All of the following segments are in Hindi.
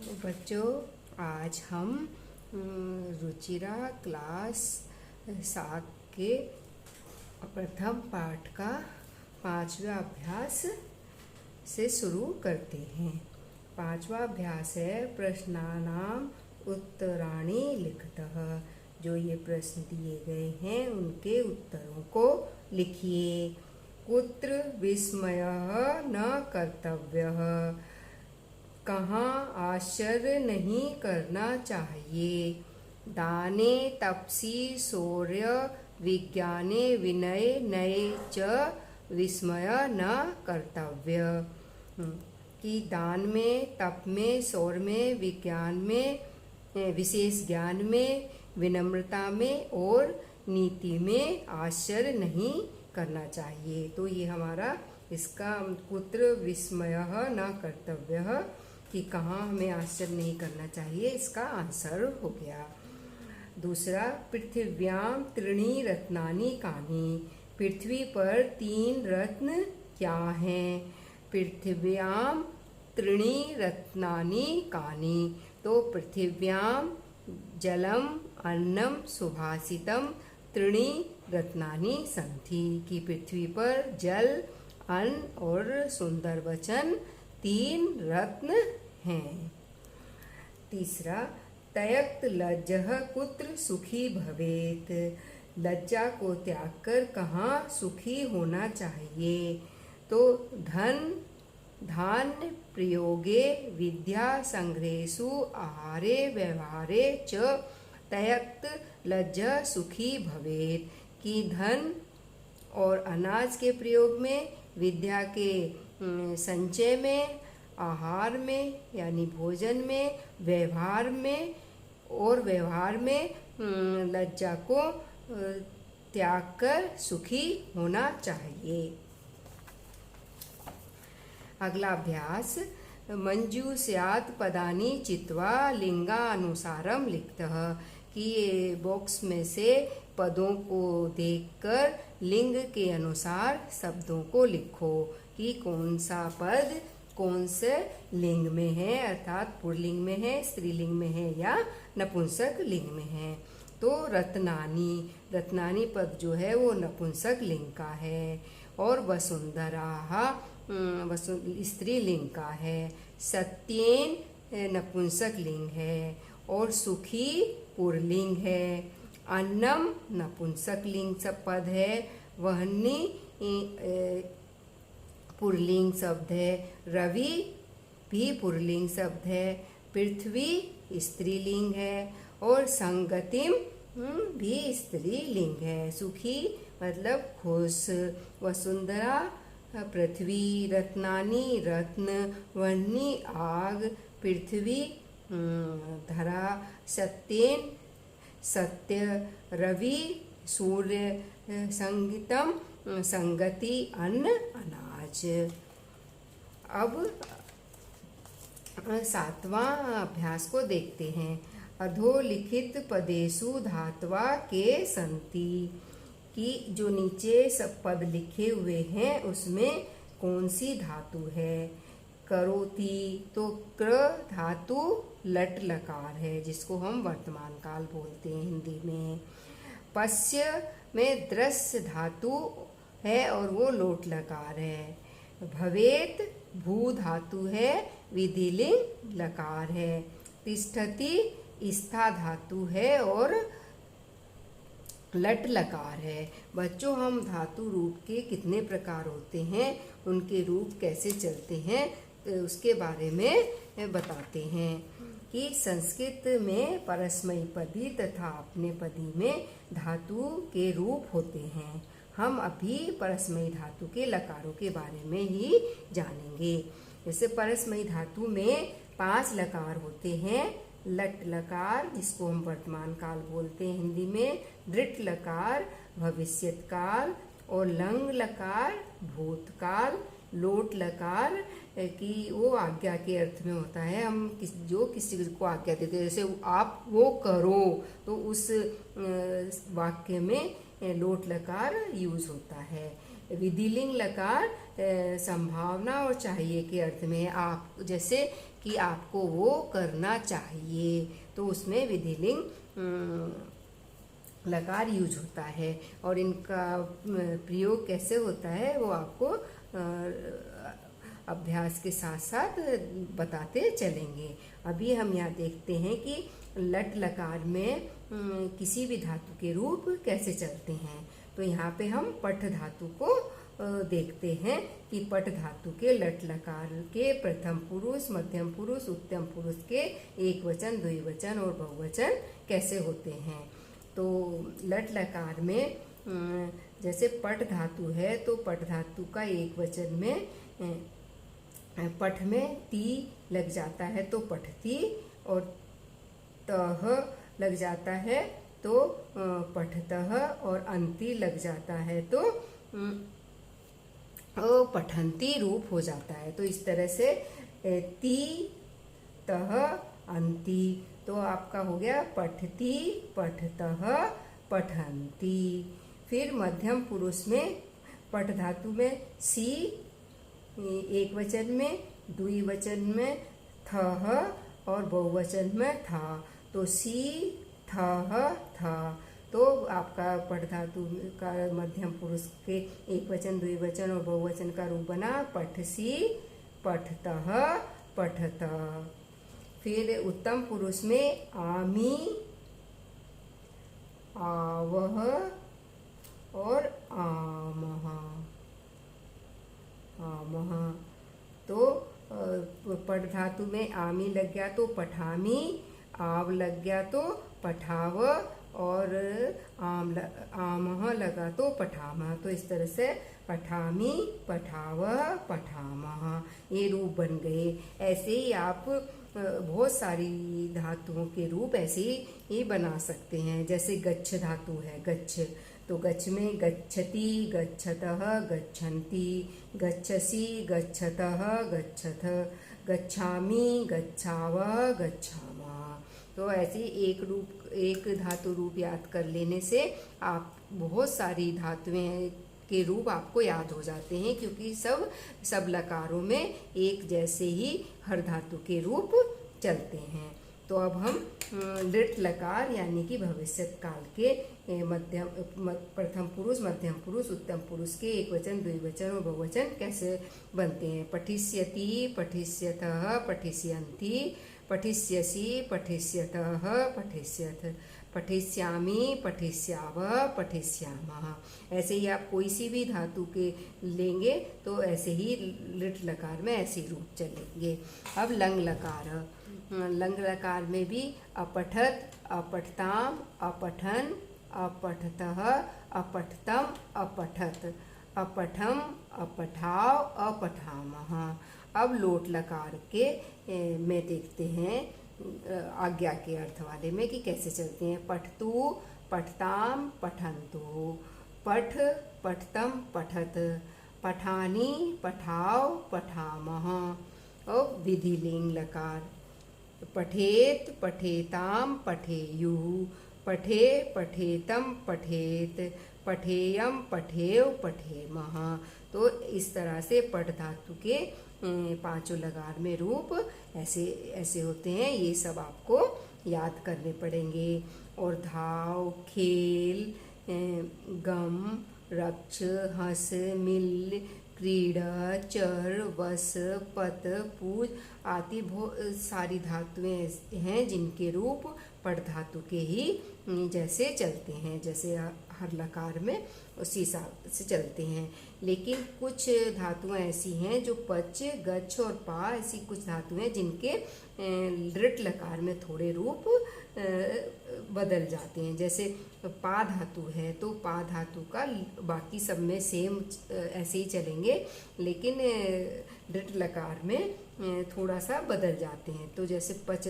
तो बच्चों, आज हम रुचिरा क्लास 7 के प्रथम पाठ का 5वां अभ्यास से शुरू करते हैं। 5वां अभ्यास है प्रश्नानाम उत्तराणि लिखतः। जो ये प्रश्न दिए गए हैं उनके उत्तरों को लिखिए। कुत्र विस्मयः न कर्तव्यः, कहाँ आश्चर्य नहीं करना चाहिए। दाने तपसी शौर्य विज्ञाने विनय नये च विस्मय न कर्तव्य। कि दान में, तप में, शौर्य में, विज्ञान में, विशेष ज्ञान में, विनम्रता में और नीति में आश्चर्य नहीं करना चाहिए। तो ये हमारा इसका कुत्र विस्मयः न कर्तव्यः, कि कहाँ हमें आश्चर्य नहीं करना चाहिए, इसका आंसर हो गया। दूसरा, पृथिव्यां त्रीणि रत्नानि कानि, पृथ्वी पर 3 रत्न क्या हैं। पृथिव्यां त्रीणि रत्नानि कानि, तो पृथिव्यां जलम अन्नम सुभाषितम त्रीणि रत्नानि सन्ति, कि पृथ्वी पर जल, अन्न और सुंदर वचन 3 रत्न हैं। तीसरा, त्यक्त लज्जः कुत्र सुखी भवेत्, लज्जा को त्याग कर कहाँ सुखी होना चाहिए। तो धन धान्य प्रयोगे विद्या संग्रहेषु आहारे व्यवहारे च त्यक्त लज्जः सुखी भवेत्, कि धन और अनाज के प्रयोग में, विद्या के संचय में, आहार में यानी भोजन में, व्यवहार में और व्यवहार में लज्जा को त्याग कर सुखी होना चाहिए। अगला अभ्यास, मंजू स्यात् पदानि चित्वा लिंगानुसारम लिखतः, कि ये बॉक्स में से पदों को देखकर लिंग के अनुसार शब्दों को लिखो, कि कौन सा पद कौन से लिंग में है, अर्थात पुल्लिंग में है, स्त्रीलिंग में है या नपुंसक लिंग में है। तो रत्नानी, रत्नानी पद जो है वो नपुंसक लिंग का है, और वसुंधराः स्त्रीलिंग का है। सत्येन नपुंसक लिंग है और सुखी पुल्लिंग है। अन्नम नपुंसक लिंग पद है। वहनी पुल्लिंग शब्द है। रवि भी पुल्लिंग शब्द है। पृथ्वी स्त्रीलिंग है और संगतिम भी स्त्रीलिंग है। सुखी मतलब खुश। वसुंधरा पृथ्वी, रत्नानी रत्न, वह्नि आग, पृथ्वी धरा, सत्येन सत्य, रवि सूर्य, संगीतम संगति अन्न अनाज। अब 7वां अभ्यास को देखते हैं। अधोलिखित पदेषु धात्वा के संति, कि जो नीचे सब पद लिखे हुए हैं उसमें कौन सी धातु है। करोति, तो क्र धातु लट लकार है, जिसको हम वर्तमान काल बोलते हैं हिंदी में। पश्य में दृश्य धातु है और वो लोट लकार है। भवेत भू धातु है, विधिलिंग लकार है। तिष्ठति स्था धातु है और लट लकार है। बच्चों, हम धातु रूप के कितने प्रकार होते हैं, उनके रूप कैसे चलते हैं, तो उसके बारे में बताते हैं। कि संस्कृत में परस्मैपदी तथा अपनेपदी में धातु के रूप होते हैं। हम अभी परस्मयी धातु के लकारों के बारे में ही जानेंगे। जैसे परस्मयी धातु में 5 लकार होते हैं। लट लकार, जिसको हम वर्तमान काल बोलते हैं हिंदी में, दृढ़ लकार भविष्यत काल, और लंग लकार भूतकाल, लोट लकार कि वो आज्ञा के अर्थ में होता है। हम जो किसी को आज्ञा देते हैं, जैसे आप वो करो, तो उस वाक्य में लोट लकार यूज होता है। विधिलिंग लकार संभावना और चाहिए के अर्थ में। आप जैसे कि आपको वो करना चाहिए, तो उसमें विधिलिंग लकार यूज होता है। और इनका प्रयोग कैसे होता है वो आपको अभ्यास के साथ साथ बताते चलेंगे। अभी हम यहाँ देखते हैं कि लट लकार में किसी भी धातु के रूप कैसे चलते हैं। तो यहाँ पे हम पठ धातु को देखते हैं कि पठ धातु के लट लकार के प्रथम पुरुष, मध्यम पुरुष, उत्तम पुरुष के एक वचन, द्विवचन और बहुवचन कैसे होते हैं। तो लट लकार में जैसे पठ धातु है तो पठ धातु का एक वचन में पठ में ती लग जाता है तो पठती, और तह लग जाता है तो पठतः, और अंति लग जाता है तो पठंती रूप हो जाता है। तो इस तरह से ती तह अंति, तो आपका हो गया पठती, पठतः, पठंती। फिर मध्यम पुरुष में पठ धातु में सी एक वचन में, द्विवचन में थह और बहुवचन में था, तो सी थह था। तो आपका पठ धातु का मध्यम पुरुष के एक वचन, द्विवचन और बहुवचन का रूप बना पठसी, पठतः, पठत। फिर उत्तम पुरुष में आमी, आवह और आमह, आमह। तो पठ धातु में आमी लग गया तो पठामी, आव लग गया तो पठाव, और आमह लगा तो पठामह। तो इस तरह से पठामी, पठाव, पठामह ये रूप बन गए। ऐसे ही आप बहुत सारी धातुओं के रूप ऐसे ही बना सकते हैं। जैसे गच्छ धातु है, गच्छ, तो गच्छ में गच्छति, गच्छतः, गच्छन्ति, गच्छसि, गच्छतः, गच्छथ, गच्छामि, गच्छावः, गच्छामः। तो ऐसे एक धातु रूप याद कर लेने से आप बहुत सारी धातुएं के रूप आपको याद हो जाते हैं, क्योंकि सब लकारों में एक जैसे ही हर धातु के रूप चलते हैं। तो अब हम लिट लकार यानी कि भविष्य काल के प्रथम पुरुष, मध्यम पुरुष, उत्तम पुरुष के एक वचन, द्विवचन और बहुवचन कैसे बनते हैं। पठिष्यति, पठिष्यतः, पठिष्यन्ति, पठिष्यसि, पठिष्यतः, पठिष्यथ, पठिष्यामि, पठिष्यावः, पठिष्यामः। ऐसे ही आप कोई सी भी धातु के लेंगे तो ऐसे ही लिट लकार में ऐसे रूप चलेंगे। अब लंग लकार, लंग लकार में भी अपठत, अपठताम, अपठन, अपठतः, अपठतम, अपठत, अपठम, अपठाव, अपठामः। अब लोट लकार के में देखते हैं आज्ञा के अर्थ वाले में कि कैसे चलते हैं। पठतु, पठताम, पठन्तु, पठ, पठतम, पठत, पठानी, पठाव, पठामः। और विधिलिंग लकार, पठेत, पठेताम, पठेयुः, पठे, पठेतम, पठेत, पठेयम, पठेव, पठेमः। तो इस तरह से पठ धातु के पांचों लकार में रूप ऐसे होते हैं। ये सब आपको याद करने पड़ेंगे। और धाव, खेल, गम, रक्ष, हंस, मिल, क्रीड़ा, चर, वस, पत, पूज आदि बहुत सारी धातुएं हैं जिनके रूप पठ धातु के ही जैसे चलते हैं, जैसे हर लकार में उसी हिसाब से चलते हैं। लेकिन कुछ धातुएं ऐसी हैं जो पच, गच्छ और पा ऐसी कुछ धातुएं जिनके लिट लकार में थोड़े रूप बदल जाते हैं। जैसे पा धातु है तो पा धातु का बाकी सब में सेम ऐसे ही चलेंगे, लेकिन लिट लकार में थोड़ा सा बदल जाते हैं। तो जैसे पच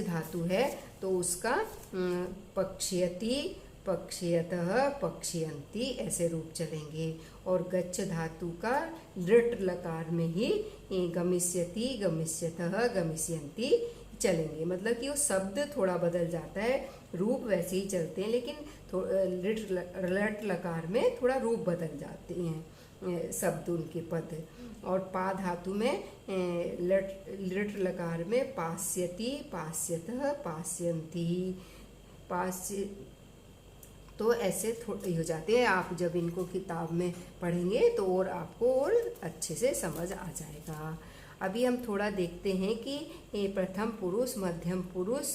धातु है तो उसका पक्ष्यति, पक्ष्यतः, पक्ष्यन्ति ऐसे रूप चलेंगे। और गच्छ धातु का लिट लकार में ही गमिष्यति, गमिष्यतः, गमिष्यन्ति चलेंगे। मतलब कि वो शब्द थोड़ा बदल जाता है, रूप वैसे ही चलते हैं, लेकिन लिट लकार में थोड़ा रूप बदल जाते हैं। शब्द उनके पद। और पा धातु में लट लकार में पास्यति, पास्यतः, पास्यन्ति, पास्य, तो ऐसे थोड़े हो जाते हैं। आप जब इनको किताब में पढ़ेंगे तो और आपको और अच्छे से समझ आ जाएगा। अभी हम थोड़ा देखते हैं कि प्रथम पुरुष मध्यम पुरुष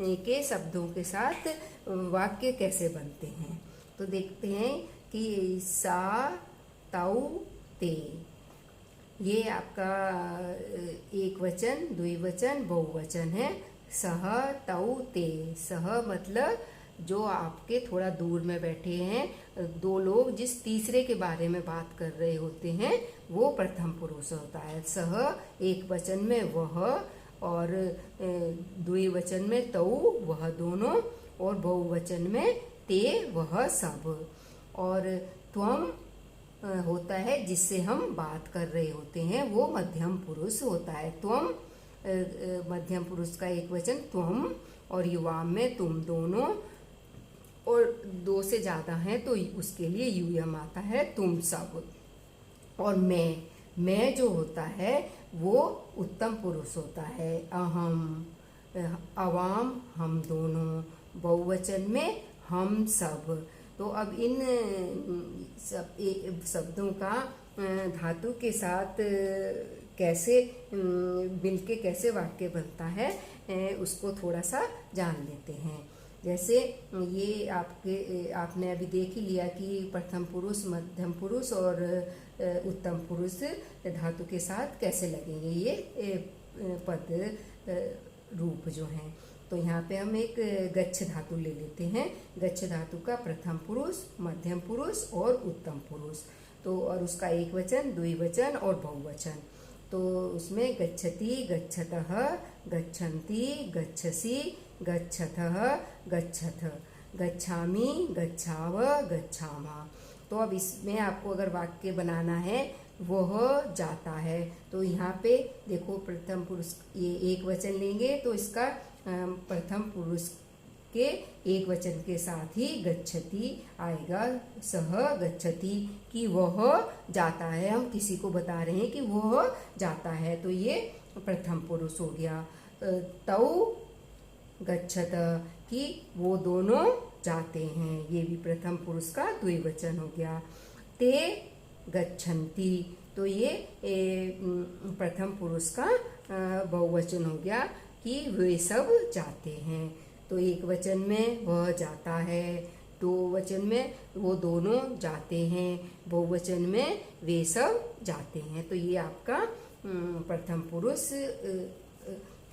के शब्दों के साथ वाक्य कैसे बनते हैं। तो देखते हैं कि सा, ताऊ, ते, ये आपका एक वचन, द्विवचन, बहुवचन है। सह, ताऊ, ते। सह मतलब जो आपके थोड़ा दूर में बैठे हैं दो लोग, जिस तीसरे के बारे में बात कर रहे होते हैं, वो प्रथम पुरुष होता है। सह एक वचन में वह, और द्विवचन में तऊ वह दोनों, और बहुवचन में ते वह सब। और त्वम होता है जिससे हम बात कर रहे होते हैं, वो मध्यम पुरुष होता है। त्वम मध्यम पुरुष का एक वचन त्वम, और युवाम में तुम दोनों, और दो से ज़्यादा हैं तो उसके लिए यूयम आता है, तुम सब। और मैं जो होता है वो उत्तम पुरुष होता है। अहम, अवाम हम दोनों, बहुवचन में हम सब। तो अब इन शब्दों का धातु के साथ कैसे मिलके कैसे वाक्य बनता है उसको थोड़ा सा जान लेते हैं। जैसे ये आपने अभी देख ही लिया कि प्रथम पुरुष, मध्यम पुरुष और उत्तम पुरुष धातु के साथ कैसे लगेंगे ये पद रूप जो हैं। तो यहाँ पे हम एक गच्छ धातु ले लेते हैं। गच्छ धातु का प्रथम पुरुष, मध्यम पुरुष और उत्तम पुरुष, तो और उसका एक वचन, द्विवचन और बहुवचन। तो उसमें गच्छति, गच्छतः, गच्छन्ति, गच्छसि, गच्छथः, गच्छथ, गच्छामि, गच्छाव, गच्छामा। तो अब इसमें आपको अगर वाक्य बनाना है वह जाता है, तो यहाँ पे देखो प्रथम पुरुष ये एक वचन लेंगे तो इसका प्रथम पुरुष के एक वचन के साथ ही गच्छति आएगा। सह गच्छति कि वह जाता है, हम किसी को बता रहे हैं कि वह जाता है, तो ये प्रथम पुरुष हो गया। तौ गच्छत कि वो दोनों जाते हैं, ये भी प्रथम पुरुष का द्विवचन हो गया। ते गच्छन्ति, तो ये प्रथम पुरुष का बहुवचन हो गया कि वे सब जाते हैं। तो एक वचन में वह जाता है, दो वचन में वो दोनों जाते हैं, बहुवचन में वे सब जाते हैं। तो ये आपका प्रथम पुरुष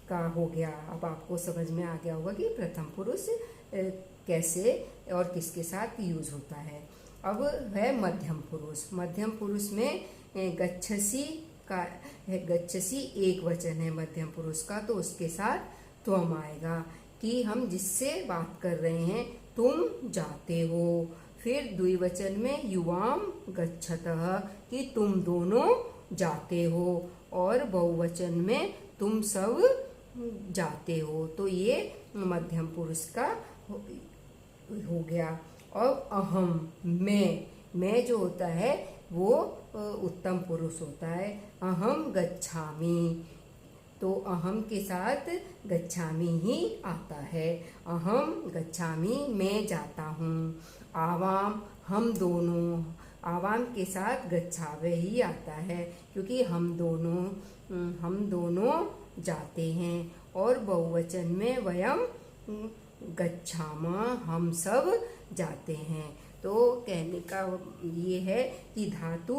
का हो गया। अब आपको समझ में आ गया होगा कि प्रथम पुरुष कैसे और किसके साथ यूज होता है। अब है मध्यम पुरुष। मध्यम पुरुष में गच्छसि का है, गच्छसि एक वचन है मध्यम पुरुष का, तो उसके साथ त्वम आएगा कि हम जिससे बात कर रहे हैं, तुम जाते हो। फिर द्विवचन में युवाम गच्छतः कि तुम दोनों जाते हो, और बहुवचन में तुम सब जाते हो। तो ये मध्यम पुरुष का हो गया। और अहम, मैं जो होता है वो उत्तम पुरुष होता है। अहम गच्छामि, तो अहम के साथ गच्छामि ही आता है। अहम गच्छामि, मैं जाता हूँ। आवाम, हम दोनों, आवाम के साथ गच्छावे ही आता है, क्योंकि हम दोनों जाते हैं। और बहुवचन में वयम गच्छामा, हम सब जाते हैं। तो कहने का ये है कि धातु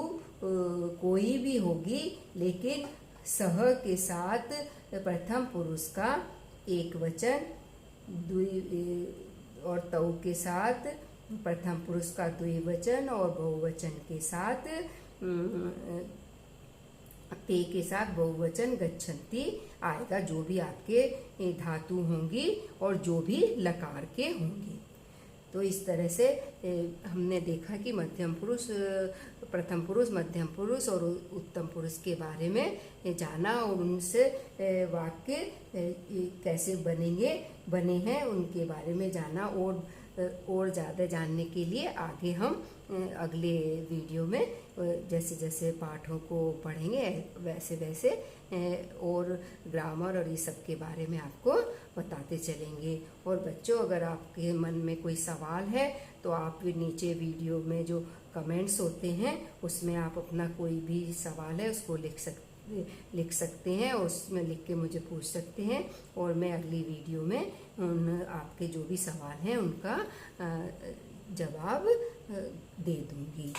कोई भी होगी, लेकिन सह के साथ प्रथम पुरुष का एक वचन, और तऊ के साथ प्रथम पुरुष का द्विवचन, और बहुवचन के साथ ते के साथ बहुवचन गच्छन्ति आएगा, जो भी आपके धातु होंगी और जो भी लकार के होंगी। तो इस तरह से हमने देखा कि मध्यम पुरुष, प्रथम पुरुष, मध्यम पुरुष और उत्तम पुरुष के बारे में जाना, और उनसे वाक्य कैसे बने हैं उनके बारे में जाना। और और ज़्यादा जानने के लिए आगे हम अगले वीडियो में जैसे जैसे पाठों को पढ़ेंगे वैसे वैसे और ग्रामर और ये सब के बारे में आपको बताते चलेंगे। और बच्चों, अगर आपके मन में कोई सवाल है तो आप नीचे वीडियो में जो कमेंट्स होते हैं उसमें आप अपना कोई भी सवाल है उसको लिख सकते हैं और उसमें लिख के मुझे पूछ सकते हैं और मैं अगली वीडियो में उन आपके जो भी सवाल हैं उनका जवाब दे दूँगी।